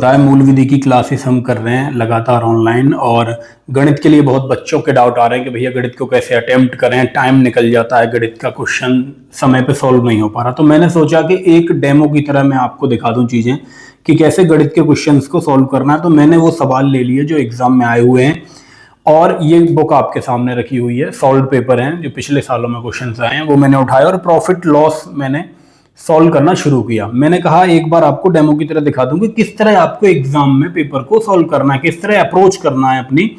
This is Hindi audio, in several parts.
राय मूल विधि की क्लासेस हम कर रहे हैं लगातार ऑनलाइन। और गणित के लिए बहुत बच्चों के डाउट आ रहे हैं कि भैया गणित को कैसे अटेम्प्ट करें, टाइम निकल जाता है, गणित का क्वेश्चन समय पे सॉल्व नहीं हो पा रहा। तो मैंने सोचा कि एक डेमो की तरह मैं आपको दिखा दूं चीजें कि कैसे गणित के क्वेश्चंस को सॉल्व करना है। तो मैंने वो सवाल ले लिए जो एग्जाम में आए हुए हैं और ये बुक आपके सामने रखी हुई है, सॉल्व पेपर हैं जो पिछले सालों में क्वेश्चन आए हैं वो मैंने उठाए और प्रॉफिट लॉस मैंने सॉल्व करना शुरू किया। मैंने कहा एक बार आपको डेमो की तरह दिखा दूं कि किस तरह आपको एग्जाम में पेपर को सॉल्व करना है, किस तरह अप्रोच करना है अपनी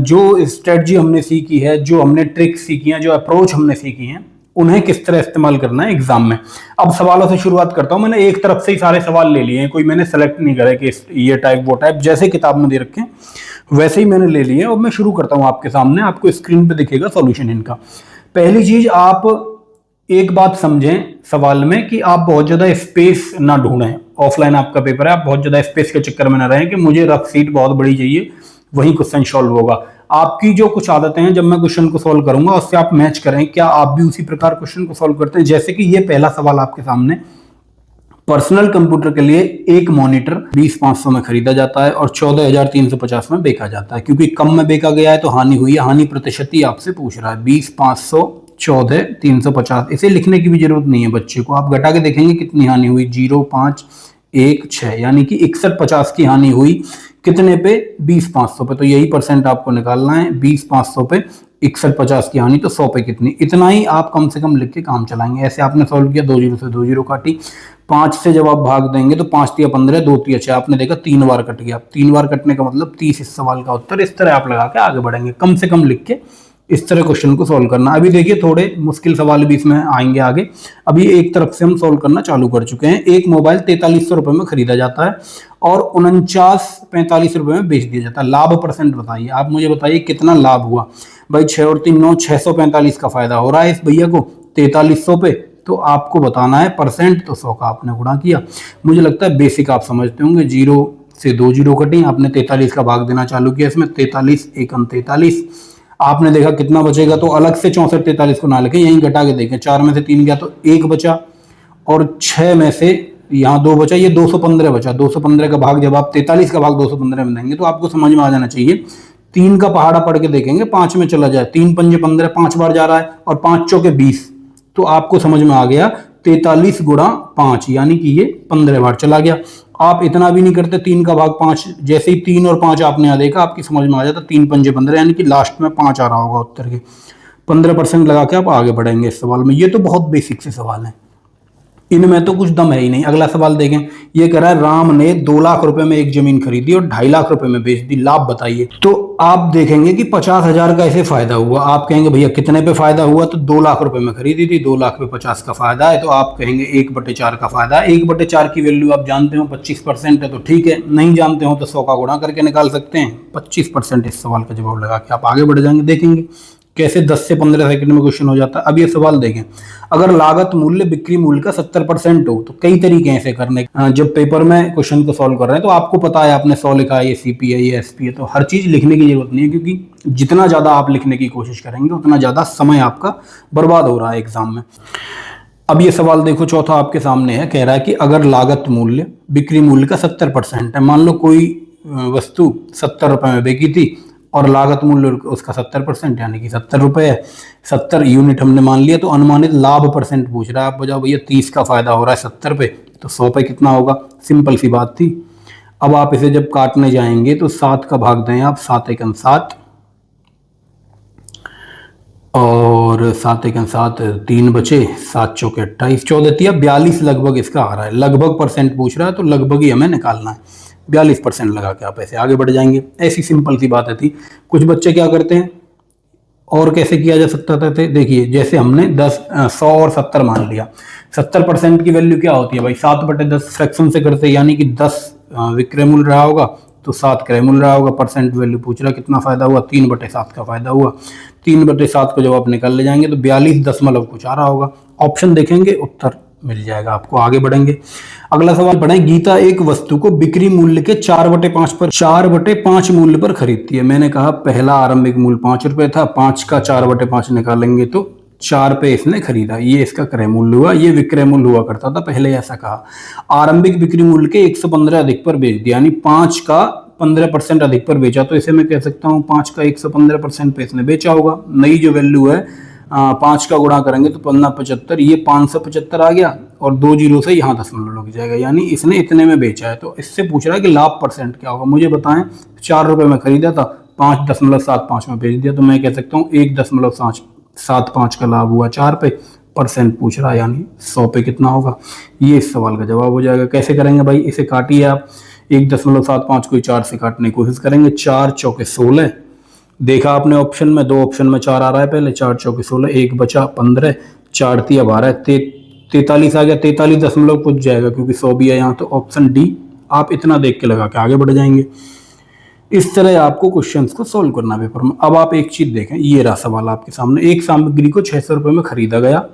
जो स्ट्रेटजी हमने सीखी है, जो हमने ट्रिक्स सीखी हैं, जो अप्रोच हमने सीखी हैं, उन्हें किस तरह इस्तेमाल करना है एग्जाम में। अब सवालों से शुरुआत करता हूं। मैंने एक तरफ से ही सारे सवाल ले लिए हैं, कोई मैंने सेलेक्ट नहीं करा कि ये टाइप वो टाइप, जैसे किताब में दे रखे हैं वैसे ही मैंने ले लिए। और मैं शुरू करता हूं आपके सामने, आपको स्क्रीन पे दिखेगा सॉल्यूशन इनका। पहली चीज, आप एक बात समझें सवाल में कि आप बहुत ज्यादा स्पेस ना ढूंढें। ऑफलाइन आपका पेपर है, आप बहुत ज्यादा स्पेस के चक्कर में ना रहें कि मुझे रफ सीट बहुत बड़ी चाहिए वही क्वेश्चन सॉल्व होगा। आपकी जो कुछ आदतें हैं, जब मैं क्वेश्चन को सॉल्व करूंगा उससे आप मैच करें, क्या आप भी उसी प्रकार क्वेश्चन को सॉल्व करते हैं। जैसे कि ये पहला सवाल आपके सामने, पर्सनल कंप्यूटर के लिए एक मॉनिटर 20,500 में खरीदा जाता है और 14,350 में बेचा जाता है। क्योंकि कम में बेचा गया है तो हानि हुई है, हानि प्रतिशत ही आपसे पूछ रहा है। 20,500 14,350, इसे लिखने की भी जरूरत नहीं है बच्चे को, आप घटा के देखेंगे कितनी हानि हुई, 0,516, यानी कि 6150 की हानि हुई। कितने पे? 20,500 पे। तो यही परसेंट आपको निकालना है, 20,500 पे 6150 की हानि, तो 100 पे कितनी। इतना ही आप कम से कम लिख के काम चलाएंगे। ऐसे आपने सॉल्व किया, 2 जीरो से 2 जीरो काटी, 5 से जब आप भाग देंगे तो 5 तिया 15, 2 तिया 6, आपने देखा 3 बार कट गया। 3 बार कटने का मतलब 30 इस सवाल का उत्तर। इस तरह आप लगा के आगे बढ़ेंगे, कम से कम लिख के इस तरह क्वेश्चन को सॉल्व करना। अभी देखिए थोड़े मुश्किल सवाल भी इसमें आएंगे आगे। अभी एक तरफ से हम सॉल्व करना चालू कर चुके हैं। एक मोबाइल 4300 रुपए में खरीदा जाता है और 4945 रुपए में बेच दिया जाता है। लाभ परसेंट बताइए, आप मुझे बताइए कितना लाभ हुआ। भाई 6 और 3 9, 645 का फायदा हो रहा है इस भैया को 4300 पे। तो आपको बताना है परसेंट, तो 100 का आपने गुणा किया। मुझे लगता है बेसिक आप समझते होंगे, 0 से 2 जीरो कटी, आपने 43 का भाग देना चालू किया। इसमें 43 एकम 43, आपने देखा कितना बचेगा। तो अलग से 64 43 को ना लिखें, यहीं घटा के देखें। 4 में से 3 गया तो 1 बचा और 6 में से यहाँ 2 बचा, ये 215 बचा। 215 का भाग जब आप 43 का भाग 215 में देंगे तो आपको समझ में आ जाना चाहिए। 3 का पहाड़ा पढ़ के देखेंगे, 5 में चला जाए, 3 पंजे 15, 5 बार जा रहा है और 5 चौके 20, तो आपको समझ में आ गया 43 गुणा 5, यानी कि ये 15 बार चला गया। आप इतना भी नहीं करते, 3 का भाग 5, जैसे ही 3 और 5 आपने यहाँ देखा आपकी समझ में आ जाता, 3 पंजे 15, यानी कि लास्ट में 5 आ रहा होगा उत्तर के। 15% लगा के आप आगे बढ़ेंगे इस सवाल में। ये तो बहुत बेसिक से सवाल है, इनमें तो कुछ दम है ही नहीं। अगला सवाल देखें, ये कह रहा है राम ने 2 लाख रुपए में एक जमीन खरीदी और 2.5 लाख रुपए में बेच दी, लाभ बताइए। तो आप देखेंगे कि 50,000 का ऐसे फायदा हुआ। आप कहेंगे भैया कितने पे फायदा हुआ, तो 2 लाख रुपए में खरीदी थी, 2 लाख पे 50 का फायदा है, तो आप कहेंगे 1/4 का फायदा है। 1/4 की वैल्यू आप जानते हो 25% है, तो ठीक है। नहीं जानते हो तो 100 का गुणा करके निकाल सकते हैं। 25% इस सवाल का जवाब लगा के आप आगे बढ़ जाएंगे। देखेंगे कैसे 10 से 15 सेकंड में क्वेश्चन हो जाता है। अब ये सवाल देखें, अगर लागत मूल्य बिक्री मूल्य का 70% हो, तो कई तरीके हैं ऐसे करने के। जब पेपर में क्वेश्चन को सॉल्व कर रहे हैं तो आपको पता है, आपने 100 लिखा है, ये सीपी है, ये एसपी है, तो हर चीज लिखने की जरूरत नहीं है, क्योंकि जितना ज्यादा आप लिखने की कोशिश करेंगे उतना ज्यादा समय आपका बर्बाद हो रहा है एग्जाम में। अब ये सवाल देखो, चौथा आपके सामने है, कह रहा है कि अगर लागत मूल्य बिक्री मूल्य का 70% है, मान लो कोई वस्तु 70 रुपए में बिकी थी और लागत मूल्य उसका 70%, यानी कि 70 रुपए है, 70 यूनिट हमने मान लिया, तो अनुमानित लाभ परसेंट पूछ रहा है। आप बजाओ भैया 30 का फायदा हो रहा है 70 पे, तो 100 पे कितना होगा। सिंपल सी बात थी। अब आप इसे जब काटने जाएंगे तो 7 का भाग दें आप, 7 एकम 7 और 7 एकम 7, 3 बचे, 7 चौके 28, 14 तिया 42 लगभग इसका आ रहा है। लगभग परसेंट पूछ रहा है तो लगभग ही हमें निकालना है। 42% लगा के आप ऐसे आगे बढ़ जाएंगे। ऐसी सिंपल सी बात थी। कुछ बच्चे क्या करते हैं, और कैसे किया जा सकता था, देखिए जैसे हमने 100 और 70 मान लिया। 70% की वैल्यू क्या होती है भाई, 7/10 फ्रैक्शन से करते, यानी कि 10 विक्रय मूल्य रहा होगा तो 7 क्रय मूल्य रहा होगा। परसेंट वैल्यू पूछ रहा है, कितना फायदा हुआ, 3/7 का फायदा हुआ। 3/7 को जब आप निकल ले जाएंगे तो 42 दशमलव कुछ आ रहा होगा। ऑप्शन देखेंगे, उत्तर मिल जाएगा आपको। आगे बढ़ेंगे, अगला सवाल पढ़ें। गीता एक वस्तु को बिक्री मूल्य के 4/5 मूल्य पर खरीदती है। मैंने कहा पहला आरंभिक मूल्य 5 रुपए था, 5 का 4/5 निकालेंगे तो 4 पे इसने खरीदा, ये इसका क्रय मूल्य हुआ, ये विक्रय मूल्य हुआ करता था पहले, ऐसा कहा। आरंभिक बिक्री मूल्य के 115 अधिक पर बेच दिया, यानी 5 का 15% अधिक पर बेचा, तो इसे मैं कह सकता हूँ 5 का 115% पे इसने बेचा होगा। नई जो वैल्यू है 5 का गुणा करेंगे तो 1575, ये 575 आ गया और 2 जीरो से यहाँ दशमलव लग जाएगा, यानी इसने इतने में बेचा है। तो इससे पूछ रहा है कि लाभ परसेंट क्या होगा, मुझे बताएं। 4 रुपये में खरीदा था, 5.75 में बेच दिया, तो मैं कह सकता हूँ 1.75 का लाभ हुआ। 4 पे परसेंट पूछ रहा है, यानी 100 पे कितना होगा, ये इस सवाल का जवाब हो जाएगा। कैसे करेंगे भाई, इसे काटिए आप, 1.75 को 4 से काटने की कोशिश करेंगे। 4 चौके 16, देखा आपने ऑप्शन में, 2 ऑप्शन में 4 आ रहा है पहले, 4 चौके 16, 1 बचा 15, 4 तिया 12, 43 आ गया, 43 दशमलव कुछ जाएगा क्योंकि 100 भी है यहाँ, तो ऑप्शन डी आप इतना देख के लगा के आगे बढ़ जाएंगे। इस तरह आपको क्वेश्चंस को सोल्व करना पेपर में। अब आप एक चीज देखें, ये रहा सवाल आपके सामने, एक सामग्री को 600 रुपये में खरीदा गया,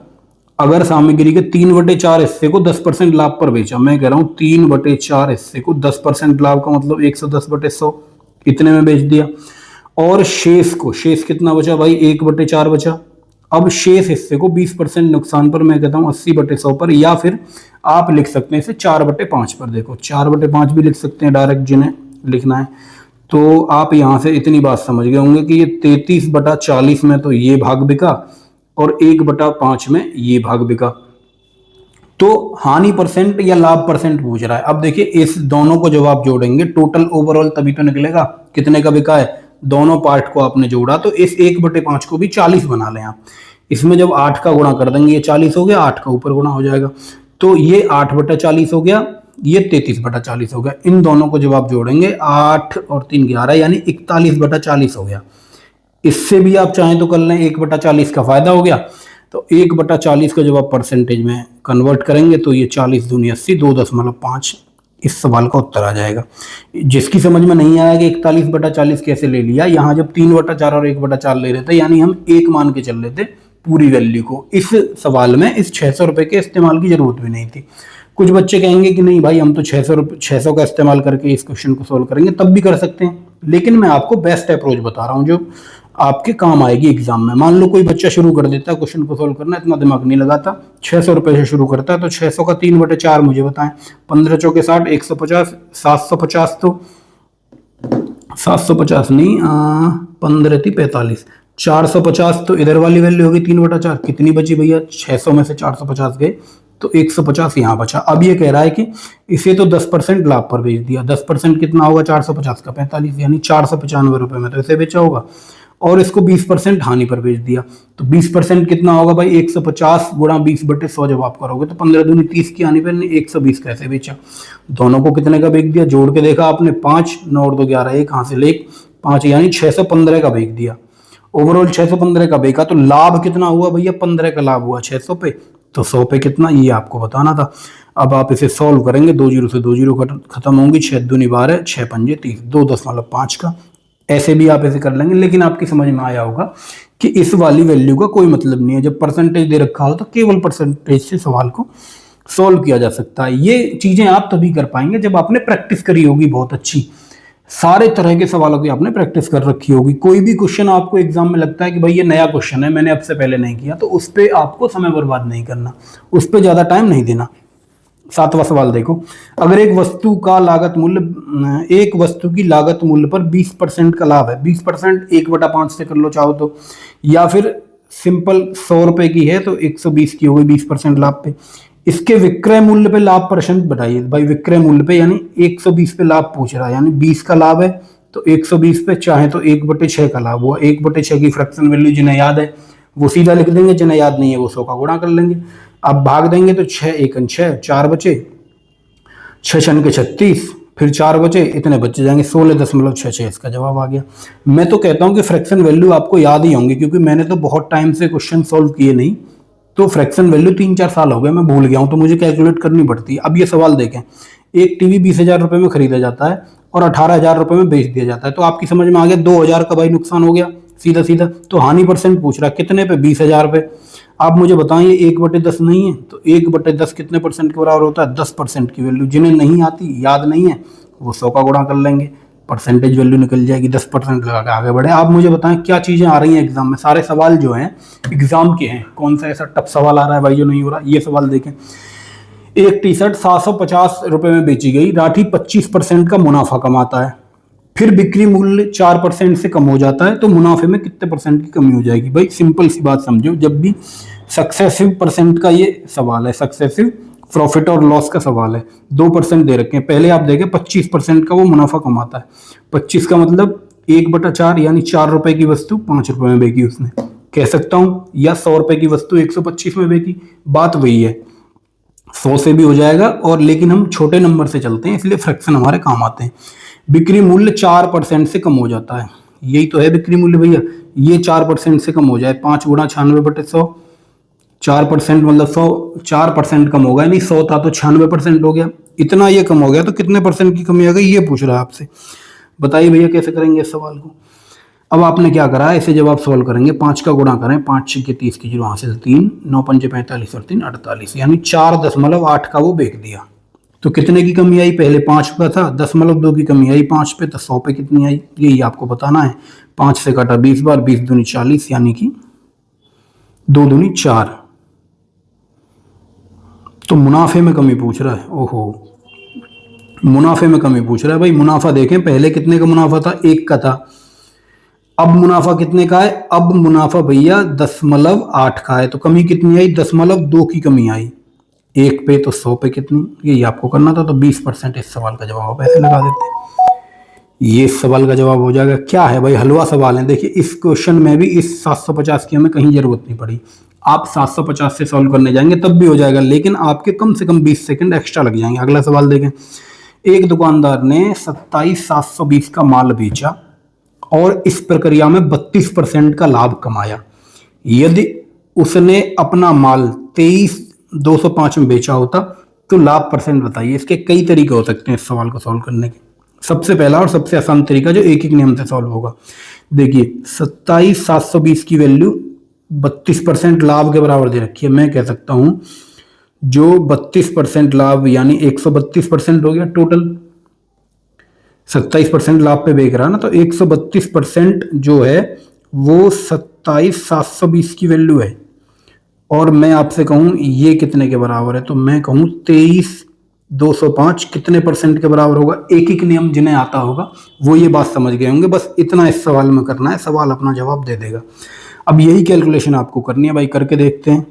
अगर सामग्री के 3/4 हिस्से को 10% लाभ पर बेचा, मैं कह रहा हूँ 3/4 हिस्से को 10% लाभ का मतलब 110/100, इतने में बेच दिया। और शेष को, शेष कितना बचा भाई, 1/4 बचा। अब शेष हिस्से को 20% नुकसान पर, मैं कहता हूँ 80/100 पर, या फिर आप लिख सकते हैं इसे 4/5 पर। देखो 4/5 भी लिख सकते हैं डायरेक्ट, जिन्हें लिखना है। तो आप यहाँ से इतनी बात समझ गए होंगे कि ये 33/40 में तो ये भाग बिका और 1/5 में ये भाग बिका। तो हानि परसेंट या लाभ परसेंट पूछ रहा है। अब देखिए इस दोनों को जब आप जोड़ेंगे टोटल ओवरऑल तभी तो निकलेगा कितने का बिका है। दोनों पार्ट को आपने जोड़ा तो इस 1/5 को भी 40 बना लें आप। इसमें जब 8 का गुणा कर देंगे ये 40 हो गया, 8 का ऊपर गुणा हो जाएगा, तो ये 8/40 हो गया, ये 33/40 हो गया। इन दोनों को जब आप जोड़ेंगे 8 और 3 11, यानी 41/40 हो गया। इससे भी आप चाहें तो कर लें, 1/40 का फायदा हो गया। तो 1/40 का जब आप परसेंटेज में कन्वर्ट करेंगे तो ये 40 दूनी 80, 2.5 इस सवाल का उत्तर आ जाएगा। जिसकी समझ में नहीं आया कि 41/40 कैसे ले लिया, यहाँ जब 3/4 और 1/4 ले रहे थे, यानी हम एक मान के चल रहे थे पूरी वैल्यू को। इस सवाल में इस 600 रुपये के इस्तेमाल की जरूरत भी नहीं थी। कुछ बच्चे कहेंगे कि नहीं भाई हम तो 600 का इस्तेमाल करके इस क्वेश्चन को सोल्व करेंगे, तब भी कर सकते हैं, लेकिन मैं आपको बेस्ट अप्रोच बता रहा हूँ जो आपके काम आएगी एग्जाम में। मान लो कोई बच्चा शुरू कर देता है क्वेश्चन को सोल्व करना, इतना दिमाग नहीं लगाता, 600 रुपये से शुरू करता है, तो 600 का 3/4 मुझे बताएं, 15 चौके 60, 150, 750, तो 750 नहीं, 15 थी 45, 450, तो इधर वाली वैल्यू होगी 3/4, कितनी बची भैया, 600 में से 450 गए तो 150 यहाँ बचा। अब ये कह रहा है कि इसे तो 10% लाभ पर बेच दिया, 10% कितना होगा, 450 का 45, यानी 495 रुपये में तो इसे बेचा होगा, और इसको 20% हानि पर बेच दिया, तो 20% कितना होगा भाई, 150 गुणा 20/100 जब आप करोगे तो 15 दूनी 30 की हानि पर 120 कैसे बेचा। दोनों को कितने का बेच दिया, जोड़ के देखा आपने, 5 9 और 2 11, एक कहाँ से ले 5, यानी 615 का बेच दिया। ओवरऑल 615 का बेचा, तो लाभ कितना हुआ भैया, 15 का लाभ हुआ 600 पे, तो 100 पे कितना, ये आपको बताना था। अब आप इसे सॉल्व करेंगे, 2 जीरो से 2 जीरो खत्म होंगी, 6 दूनी 12, 6 पंजे 30, 2.5 का, ऐसे भी आप ऐसे कर लेंगे। लेकिन आपकी समझ में आया होगा कि इस वाली वैल्यू का कोई मतलब नहीं है, जब परसेंटेज दे रखा हो तो केवल परसेंटेज से सवाल को सॉल्व किया जा सकता है। ये चीजें आप तभी कर पाएंगे जब आपने प्रैक्टिस करी होगी बहुत अच्छी, सारे तरह के सवालों की आपने प्रैक्टिस कर रखी होगी। कोई भी क्वेश्चन आपको एग्जाम में लगता है कि भाई ये नया क्वेश्चन है, मैंने अब से पहले नहीं किया, तो उस पर आपको समय बर्बाद नहीं करना, उस पर ज्यादा टाइम नहीं देना। 7वां सवाल देखो, अगर एक वस्तु की लागत मूल्य पर 20% का लाभ है, 20% 1/5 से कर लो चाहो तो, या फिर सिंपल 100 रुपए की है तो 120 की हो गई 20% लाभ पे। इसके विक्रय मूल्य पे लाभ परसेंट बताइए भाई, विक्रय मूल्य पे यानी 120 पे लाभ पूछ रहा है, यानी 20 का लाभ है तो 120 पे, चाहे तो 1/6 का लाभ हुआ। 1/6 की फ्रैक्शन वैल्यू जिन्हें याद है वो सीधा लिख देंगे, जिन्हें याद नहीं है वो 100 का गुणा कर लेंगे। अब भाग देंगे तो 6 एकन 6, 4 बचे, 6 छन के 36, फिर 4 बचे, इतने बच्चे जाएंगे, 16.66 इसका जवाब आ गया। मैं तो कहता हूं कि फ्रैक्शन वैल्यू आपको याद ही होंगी, क्योंकि मैंने तो बहुत टाइम से क्वेश्चन सॉल्व किए नहीं, तो फ्रैक्शन वैल्यू 3-4 साल हो गए, मैं भूल गया हूं, तो मुझे कैलकुलेट करनी पड़ती है। अब ये सवाल देखें, एक टीवी 20,000 रुपये में खरीदा जाता है और 18,000 रुपये में बेच दिया जाता है, तो आपकी समझ में आ गया 2,000 का भाई नुकसान हो गया सीधा सीधा। तो हानि परसेंट पूछ रहा है कितने पे, 20,000 पे। आप मुझे बताएं ये 1/10 नहीं है, तो 1/10 कितने परसेंट के बराबर होता है, 10% की वैल्यू। जिन्हें नहीं आती, याद नहीं है, वो 100 का गुणा कर लेंगे, परसेंटेज वैल्यू निकल जाएगी, 10% लगा के आगे बढ़े। आप मुझे बताएं क्या चीज़ें आ रही हैं एग्जाम में। सारे सवाल जो हैं एग्जाम के हैं, कौन सा ऐसा टफ सवाल आ रहा है भाई जो नहीं हो रहा। ये सवाल देखें, एक टी शर्ट 750 रुपये में बेची गई, राठी 25% का मुनाफा कमाता है, फिर बिक्री मूल्य 4% से कम हो जाता है, तो मुनाफे में कितने परसेंट की कमी हो जाएगी। भाई सिंपल सी बात समझो, जब भी सक्सेसिव परसेंट का ये सवाल है, सक्सेसिव प्रॉफिट और लॉस का सवाल है, 2% दे रखे हैं। पहले आप देखें 25% का वो मुनाफा कमाता है, 25 का मतलब 1/4 यानी 4 रुपए की वस्तु 5 रुपए में बेची उसने, कह सकता हूं, या 100 रुपए की वस्तु 125 में बेची, बात वही है। 100 से भी हो जाएगा, और लेकिन हम छोटे नंबर से चलते हैं इसलिए फ्रैक्शन हमारे काम आते हैं। बिक्री मूल्य 4% से कम हो जाता है, यही तो है बिक्री मूल्य भैया, ये 4% से कम हो जाए, 5 गुणा 96/100, 4% मतलब 100, 4% कम होगा, यानी 100 था तो 96% हो गया, इतना ये कम हो गया, तो कितने परसेंट की कमी आ गई ये पूछ रहा है आपसे। बताइए भैया कैसे करेंगे इस सवाल को। अब आपने क्या करा है, इसे जब आप सॉल्व करेंगे 5 का गुणा करें, 5 6 30 की 0 हासिल 3, 9 5 45 और 3 48, यानी 4.8 का वो बेच दिया। तो कितने की कमी आई, पहले 5 का था, 10.2 की कमी आई 5 पे, तो 100 पे कितनी आई यही आपको बताना है। 5 से काटा 20 बार, 20 दूनी 40, यानी कि 2 दूनी 4। तो मुनाफे में कमी पूछ रहा है, ओहो मुनाफे में कमी पूछ रहा है। भाई मुनाफा देखें, पहले कितने का मुनाफा था, 1 का था, अब मुनाफा कितने का है, अब मुनाफा भैया 10.8 का है, तो कमी कितनी आई, 10.2 की कमी आई, 1 पे तो 100 पे कितनी, यही आपको करना था। तो 20% इस सवाल का जवाब आप ऐसे लगा देते, ये इस सवाल का जवाब हो जाएगा। क्या है भाई, हलवा सवाल है। देखिए इस क्वेश्चन में भी इस 750 की हमें कहीं जरूरत नहीं पड़ी, आप 750 से सॉल्व करने जाएंगे तब भी हो जाएगा, लेकिन आपके कम से कम 20 सेकंड एक्स्ट्रा लग जाएंगे। अगला सवाल देखें, एक दुकानदार ने 27,720 का माल बेचा और इस प्रक्रिया में 32% का लाभ कमाया। यदि उसने अपना माल 23,205 में बेचा होता तो लाभ परसेंट बताइए। इसके कई तरीके हो सकते हैं इस सवाल को सॉल्व करने के। सबसे पहला और सबसे आसान तरीका जो एक एक नियम से सॉल्व होगा, देखिए 27,720 की वैल्यू 32% लाभ के बराबर दे रखी है। मैं कह सकता हूं जो 32% लाभ यानी 132% हो गया टोटल, 27% लाभ पे बेच रहा है ना, तो 132% जो है वो 27,720 की वैल्यू है। और मैं आपसे कहूं ये कितने के बराबर है, तो मैं कहूं 23,205 कितने परसेंट के बराबर होगा। एक एक नियम जिन्हें आता होगा वो ये बात समझ गए होंगे, बस इतना इस सवाल में करना है, सवाल अपना जवाब दे देगा। अब यही कैलकुलेशन आपको करनी है भाई, करके देखते हैं।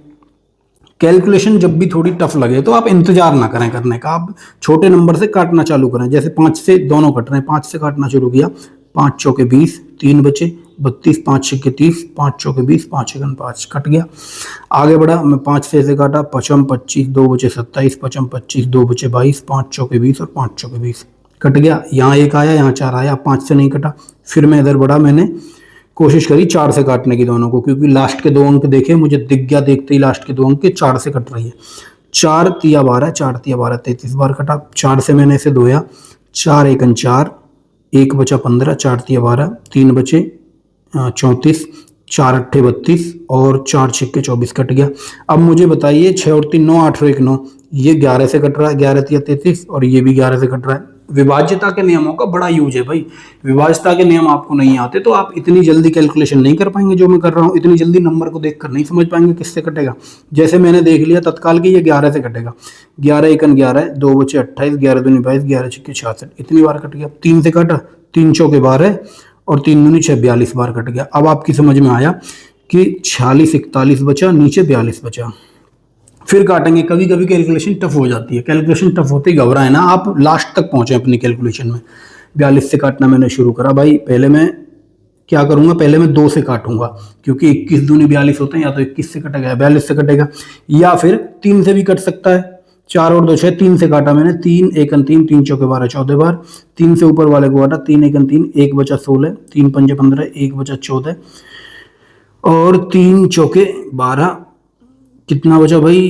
कैलकुलेशन जब भी थोड़ी टफ लगे तो आप इंतजार ना करें करने का, आप छोटे नंबर से काटना चालू करें। जैसे 5 से दोनों कट रहे हैं, 5 से काटना शुरू किया, 5 चौके 20, 3 बचे 32, 5 छक्के 30, 5 चौके 20, 5 एकन 5 कट गया। आगे बढ़ा, मैं 5 से ऐसे काटा, 5 25, 2 बचे 27, 5 25, 2 बचे 22, 5 चौके 20 और 5 चौके 20 कट गया। यहाँ 1 आया, यहाँ 4 आया, 5 से नहीं कटा। फिर मैं इधर बढ़ा, मैंने कोशिश करी 4 से काटने की दोनों को, क्योंकि लास्ट के 2 अंक देखे, मुझे दिख गया देखते ही लास्ट के 2 अंक के 4 से कट रही है। 4 तिया 12, 4 तिया 12 33 बार कटा। 4 से मैंने इसे धोया, 4 एकन 4, 1 बचा 15, 4 तिया 12, 3 बचे 34, 4 अट्ठे 32 और 4 छक्के 24 कट गया। अब मुझे बताइए 6 और 3 9, 8 और 1 9, ये 11 से कट रहा है, 11 तिया 33 और ये भी 11 से कट रहा है। विभाज्यता के नियमों का बड़ा यूज है भाई। विभाज्यता के नियम आपको नहीं आते तो आप इतनी जल्दी कैलकुलेशन नहीं कर पाएंगे जो मैं कर रहा हूँ, इतनी जल्दी नंबर को देखकर नहीं समझ पाएंगे किससे कटेगा। जैसे मैंने देख लिया तत्काल की ये 11 से कटेगा, 11 एकन 11, 2 बचे 28, 11 दूनी 22, 11 छक्के 66, इतनी बार कट गया। 3 से काटा, 3 चौके 12 और 3 दूनी 6, 42 बार कट गया। अब आपकी समझ में आया कि 46 41 बचा, नीचे 42 बचा। फिर काटेंगे, कभी कभी कैलकुलेशन टफ हो जाती है, कैलकुलेशन टफ होते ही घबराए ना, आप लास्ट तक पहुंचे अपनी कैलकुलेशन में। 42 से काटना मैंने शुरू करा भाई, पहले मैं क्या करूंगा, पहले मैं 2 से काटूंगा, क्योंकि 21 दूनी 42 होते हैं, या तो 21 से कटेगा या 42 से कटेगा, या फिर 3 से भी कट सकता है। 4 और 2 6, 3 से काटा मैंने, 3 एकन 3, 3 चौके 12 14 बार, 3 से ऊपर वाले को काटा, 3 एकन 3, 1 बचा 16, 3 पंजे 15, 1 बचा 14 और 3 चौके 12, कितना बचा भाई,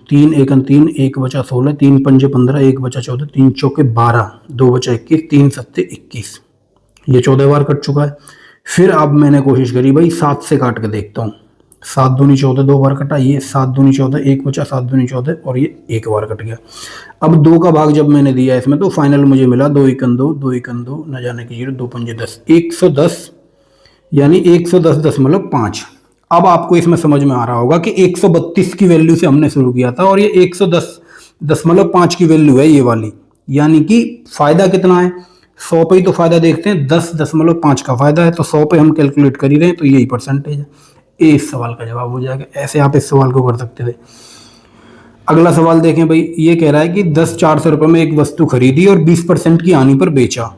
3 एकन 3, 1 बचा 16, 3 पंजे 15, 1 बचा 14, 3 चौके 12, 2 बचा 21, 3 सत्ते 21, ये 14 बार कट चुका है। फिर अब मैंने कोशिश करी भाई 7 से काट के देखता हूँ, सात दूनी 14, 2 बार कटा, ये 7 दूनी 14, एक बचा, 7 दूनी 14 और ये एक बार कट गया। अब 2 का भाग जब मैंने दिया इसमें तो फाइनल मुझे मिला 2 एकन 2, 2 एकन 2, न जाने की 0, 2 पंजे 10, 110, यानी 110.5। अब आपको इसमें समझ में आ रहा होगा कि 132 की वैल्यू से हमने शुरू किया था और ये 110.5 की वैल्यू है ये वाली, यानी कि फायदा कितना है, 100 पे ही तो फायदा देखते हैं, 10.5 का फायदा है, तो 100 पे हम कैलकुलेट कर ही रहे हैं, तो यही परसेंटेज है। ए इस सवाल का जवाब हो जाएगा। ऐसे आप इस सवाल को कर सकते थे। अगला सवाल देखें भाई, ये कह रहा है कि 10,400 रुपये में एक वस्तु खरीदी और 20% की हानि पर बेचा,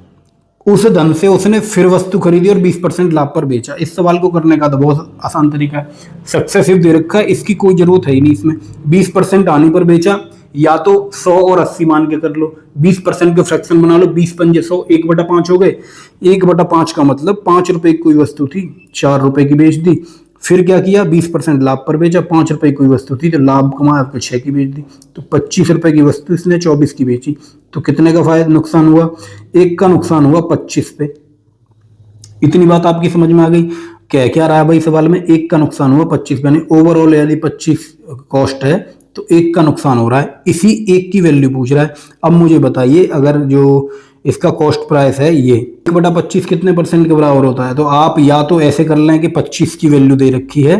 उस धन से उसने फिर वस्तु खरीदी और 20% लाभ पर बेचा। इस सवाल को करने का तो बहुत आसान तरीका है, सक्सेसिव दे रखा है, इसकी कोई जरूरत है ही नहीं इसमें। 20% हानि पर बेचा, या तो 100 और 80 मान के कर लो, 20% के फ्रैक्शन बना लो, 20 पंजे 100, 1/5 हो गए। 1/5 का मतलब 5 रुपए की कोई वस्तु थी, 4 रुपए की बेच दी, फिर क्या किया, 20% लाभ पर बेचा, 5 रुपए की कोई वस्तु थी तो लाभ कमाया, आपको 6 की बेच दी, तो 25 रुपए की वस्तु इसने 24 की बेची, तो कितने का फायदा नुकसान हुआ, 1 का नुकसान हुआ 25 पे। इतनी बात आपकी समझ में आ गई। क्या क्या रहा है भाई सवाल में, 1 का नुकसान हुआ 25, यानी ओवरऑल यदि 25 कॉस्ट है तो 1 का नुकसान हो रहा है, इसी 1 की वैल्यू पूछ रहा है। अब मुझे बताइए, अगर जो इसका कॉस्ट प्राइस है ये 1/25 कितने परसेंट के बराबर होता है, तो आप या तो ऐसे कर लें कि 25 की वैल्यू दे रखी है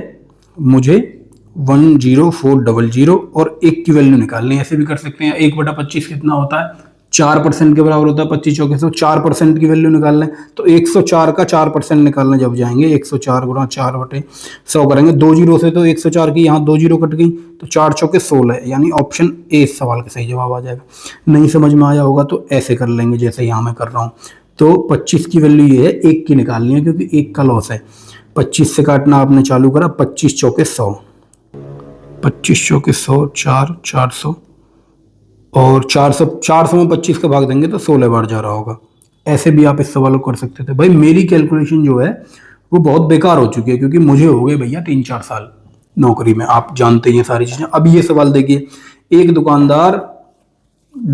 मुझे 10400 और 1 की वैल्यू निकालनी है, ऐसे भी कर सकते हैं। 1/25 कितना होता है, 4% के बराबर होता है, 25 चौके 100, 4% की वैल्यू निकाल लें तो 104 का 4% निकालने जब जाएंगे 104 गुणा 4/100 करेंगे, 2 जीरो से तो 104 की यहाँ 2 जीरो कट गई, तो 4 चौके 16, यानी ऑप्शन ए इस सवाल का सही जवाब आ जाएगा। नहीं समझ में आया होगा तो ऐसे कर लेंगे जैसे यहाँ मैं कर रहा हूँ। तो 25 की वैल्यू ये है, 1 की निकालनी है क्योंकि 1 का लॉस है। 25 से काटना आपने चालू करा, 25 चौके 100, 25 चौके 100, 4, 400 और 400 में 25 का भाग देंगे तो 16 बार जा रहा होगा। ऐसे भी आप इस सवाल को कर सकते थे। भाई मेरी कैलकुलेशन जो है वो बहुत बेकार हो चुकी है क्योंकि मुझे हो गए भैया 3-4 साल नौकरी में, आप जानते हैं सारी चीजें। अब ये सवाल देखिए, एक दुकानदार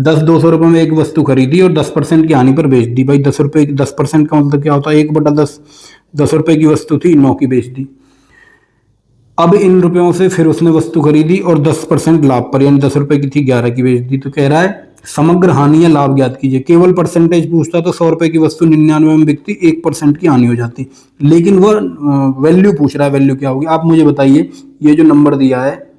10-200 रुपये में एक वस्तु खरीदी और 10% की हानि पर बेच दी। भाई 10 रुपये, 10% का मतलब क्या होता है, 1/10, 10 रुपये की वस्तु थी, 9 की बेच दी। अब इन रुपयों से फिर उसने वस्तु खरीदी और 10% लाभ पर, यानी 10 रुपए की थी 11 की बेच दी। तो कह रहा है समग्र हानि या लाभ ज्ञात कीजिए। केवल परसेंटेज पूछता तो 100 रुपए की वस्तु 99 में बिकती, 1% की हानि हो जाती, लेकिन वो वैल्यू पूछ रहा है, वैल्यू क्या होगी। आप मुझे बताइए, ये जो नंबर दिया है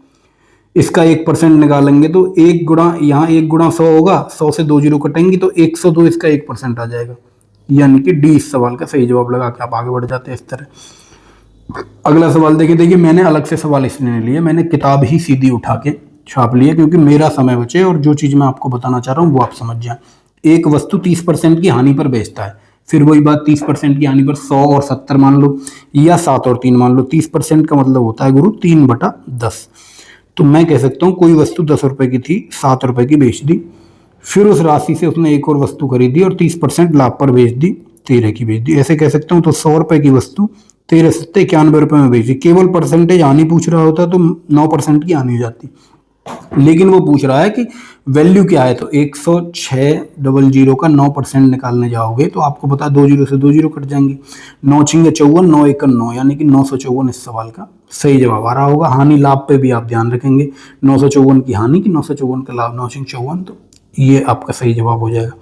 इसका 1% निकालेंगे तो 1 गुणा, यहाँ 1 गुणा 100 होगा, 100 से 2 जीरो कटेंगी तो 102 इसका 1% आ जाएगा, यानी कि डी इस सवाल का सही जवाब लगा के आप आगे बढ़ जाते हैं इस तरह। अगला सवाल देखिए, मैंने अलग से सवाल इसलिए नहीं लिए, मैंने किताब ही सीधी उठा के छाप लिया क्योंकि मेरा समय बचे और जो चीज मैं आपको बताना चाह रहा हूँ वो आप समझ जाए। एक वस्तु 30% की हानि पर बेचता है, फिर वही बात 30% की हानि पर 100 और 70 मान लो या 7 और 3 मान लो। 30% का मतलब होता है गुरु 3/10। तो मैं कह सकता हूँ कोई वस्तु 10 रुपए की थी, 7 रुपए की बेच दी, फिर उस राशि से उसने एक और वस्तु खरीदी और 30% लाभ पर बेच दी, 13 की बेच दी, ऐसे कह सकता हूँ। तो 100 रुपए की वस्तु 1391 रुपए में बेची। केवल परसेंटेज हानि पूछ रहा होता तो 9% की हानि हो जाती, लेकिन वो पूछ रहा है कि वैल्यू क्या है, तो 106,000 का 9% निकालने जाओगे तो आपको पता है 2 जीरो से 2 जीरो कट जाएंगे, 9 छिंगे 54, 9 एकम 9, यानी कि 954 इस सवाल का सही जवाब आ रहा होगा। हानि लाभ पे भी आप ध्यान रखेंगे, 954 की हानि की 954 का लाभ, 9 छिंग 54, तो ये आपका सही जवाब हो जाएगा।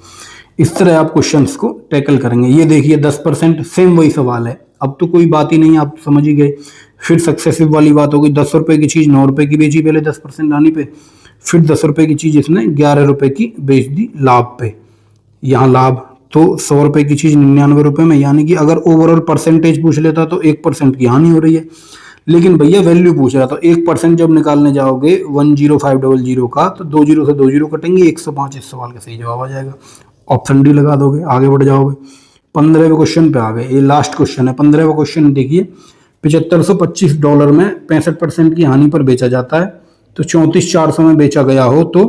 इस तरह आप क्वेश्चंस को टैकल करेंगे। ये देखिए 10%, सेम वही सवाल है, अब तो कोई बात ही नहीं, आप समझ ही गए। फिर सक्सेसिव वाली बात हो गई, 10 रुपए की चीज 9 रुपए की बेची पहले 10% हानि पे, फिर 10 रुपए की चीज इसने 11 रुपए की बेच दी लाभ पे, यहाँ लाभ तो 100 रुपए की चीज 99 रुपए में, यानी कि अगर ओवरऑल परसेंटेज पूछ लेता तो 1% की हानि हो रही है, लेकिन भैया वैल्यू पूछ रहा, तो 1% जब निकालने जाओगे 10500 का तो 2 जीरो से 2 जीरो कटेंगे, 105 इस सवाल का सही जवाब आ जाएगा। ऑप्शन डी लगा दोगे, आगे बढ़ जाओगे। 15वें क्वेश्चन पे आ गए, ये लास्ट क्वेश्चन है। 15वां क्वेश्चन देखिए, $7525 में 65% की हानि पर बेचा जाता है, तो 34,400 में बेचा गया हो तो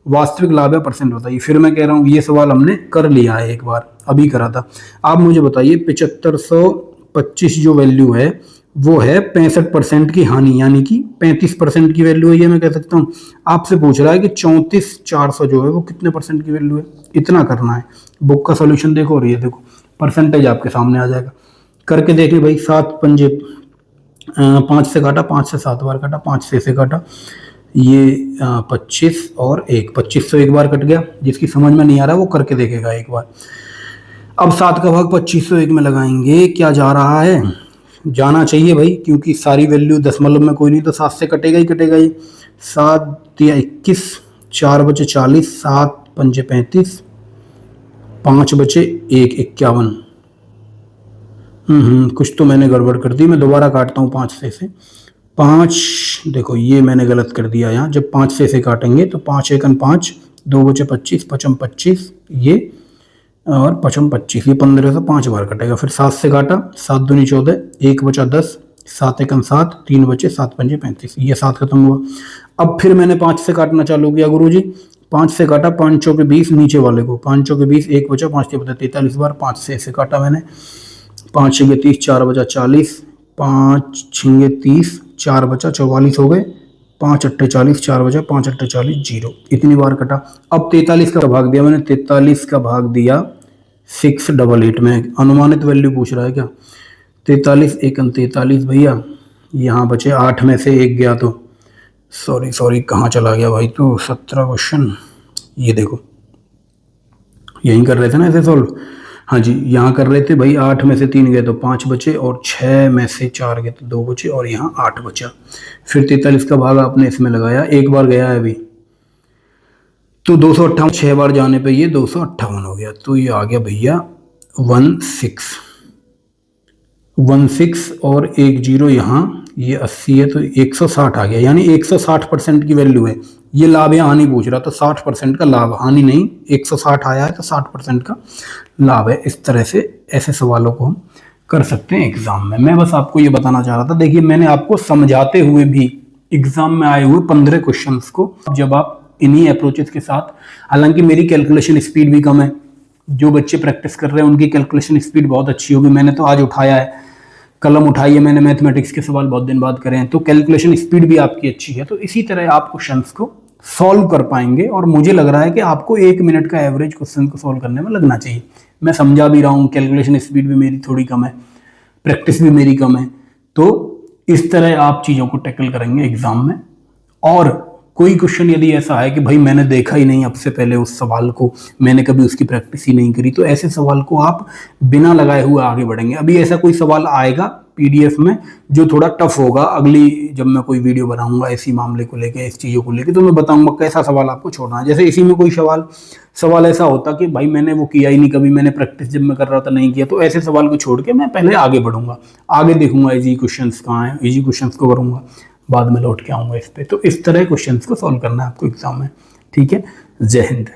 वास्तविक लाभ या परसेंट बताइए। फिर मैं कह रहा हूँ ये सवाल हमने कर लिया है, एक बार अभी करा था। आप मुझे बताइए 7525 जो वैल्यू है वो है 65% की हानि, यानी कि 35% की वैल्यू है, ये मैं कह सकता हूँ। आपसे पूछ रहा है कि 34,400 जो है वो कितने परसेंट की वैल्यू है, इतना करना है। बुक का सोल्यूशन देखो और ये देखो, परसेंटेज आपके सामने आ जाएगा। करके देखिए भाई, 7 पंजे 5 से काटा, 5 से 7 बार काटा, 5 से काटा, ये 25 और 1, 25 तो एक बार कट गया। जिसकी समझ में नहीं आ रहा वो करके देखेगा एक बार। अब 7 का भाग 2501 में लगाएंगे, क्या जा रहा है, जाना चाहिए भाई, क्योंकि सारी वैल्यू दशमलव में कोई नहीं तो 7 से कटेगा ही कटेगा ही। 7 या 21, 4 बचे 40, 7 पंजे 35, 5 बचे 1 51। कुछ तो मैंने गड़बड़ कर दी, मैं दोबारा काटता हूँ 5 से 5। देखो ये मैंने गलत कर दिया यहाँ, जब 5 से काटेंगे तो 5 एकन 5, 2 बचे 25, 55 25, ये और 55 25, ये 15 से 5 बार कटेगा। फिर 7 से काटा, 7 दूनी 14, 1 बचा 10, 7 एकन 7, 3 बचे 7 पंजे 35, ये 7 खत्म हुआ। अब फिर मैंने 5 से काटना चालू किया गुरुजी, 5 से काटा, 5 चौके 20, नीचे वाले को 5 चौके 20, 1 बचा, 5 बचा 43 बार, 5 से काटा मैंने, 5 छिंगे 30, 4 बचा 40, 5 छिंगे 30, 4 बचा 44 हो गए, 5 अट्ठे 40, 4 बचा, 5 अट्ठे 40, 0, इतनी बार कटा। अब 43 का भाग दिया मैंने, 43 का भाग दिया 688 में। अनुमानित वैल्यू पूछ रहा है क्या, 43 एकन 43 भैया, यहाँ बचे 8 में से 1 गया तो सॉरी कहाँ चला गया भाई, तो 17 क्वेश्चन, ये देखो यहीं कर रहे थे ना ऐसे सॉल्व, हाँ जी यहाँ कर रहे थे भाई। 8 में से 3 गए तो 5 बचे, और 6 में से 4 गए तो 2 बचे, और यहाँ 8 बचा। फिर 43 का भाग आपने इसमें लगाया, एक बार गया है अभी, तो 258, 6 बार जाने पे ये 258 हो गया, तो ये आ गया भैया 16 और 1 0 यहाँ, ये 80 है तो 160 आ गया, यानी 160% की वैल्यू है। ये लाभ या हानि पूछ रहा, तो 60% का लाभ, हानि नहीं, 160 आया है तो 60% का लाभ है। इस तरह से ऐसे सवालों को हम कर सकते हैं एग्जाम में। मैं बस आपको ये बताना चाह रहा था। देखिए मैंने आपको समझाते हुए भी एग्जाम में आए हुए 15 क्वेश्चंस को, जब आप इन्हीं अप्रोचेस के साथ, हालांकि मेरी कैलकुलेशन स्पीड भी कम है, जो बच्चे प्रैक्टिस कर रहे हैं उनकी कैलकुलेशन स्पीड बहुत अच्छी होगी। मैंने तो आज उठाया है, कलम उठाई है मैंने, मैथमेटिक्स के सवाल बहुत दिन बाद करे हैं, तो कैलकुलेशन स्पीड भी आपकी अच्छी है। तो इसी तरह आप क्वेश्चंस को सॉल्व कर पाएंगे, और मुझे लग रहा है कि आपको 1 मिनट का एवरेज क्वेश्चन को सॉल्व करने में लगना चाहिए। मैं समझा भी रहा हूँ, कैलकुलेशन स्पीड भी मेरी थोड़ी कम है, प्रैक्टिस भी मेरी कम है, तो इस तरह आप चीज़ों को टैकल करेंगे एग्जाम में। और कोई क्वेश्चन यदि ऐसा है कि भाई मैंने देखा ही नहीं अब से पहले उस सवाल को, मैंने कभी उसकी प्रैक्टिस ही नहीं करी, तो ऐसे सवाल को आप बिना लगाए हुए आगे बढ़ेंगे। अभी ऐसा कोई सवाल आएगा पीडीएफ में जो थोड़ा टफ होगा, अगली जब मैं कोई वीडियो बनाऊंगा इसी मामले को लेकर, इस चीज़ों को लेकर, तो मैं बताऊंगा कैसा सवाल आपको छोड़ना है। जैसे इसी में कोई सवाल ऐसा होता कि भाई मैंने वो किया ही नहीं कभी, मैंने प्रैक्टिस जब मैं कर रहा था नहीं किया, तो ऐसे सवाल को छोड़ के मैं पहले आगे बढ़ूंगा, आगे देखूंगा इजी क्वेश्चंस कहाँ हैं, इजी क्वेश्चंस को करूंगा, बाद में लौट के आऊँगा इस पर। तो इस तरह क्वेश्चंस को सॉल्व करना है आपको एग्जाम में। ठीक है, जय हिंद।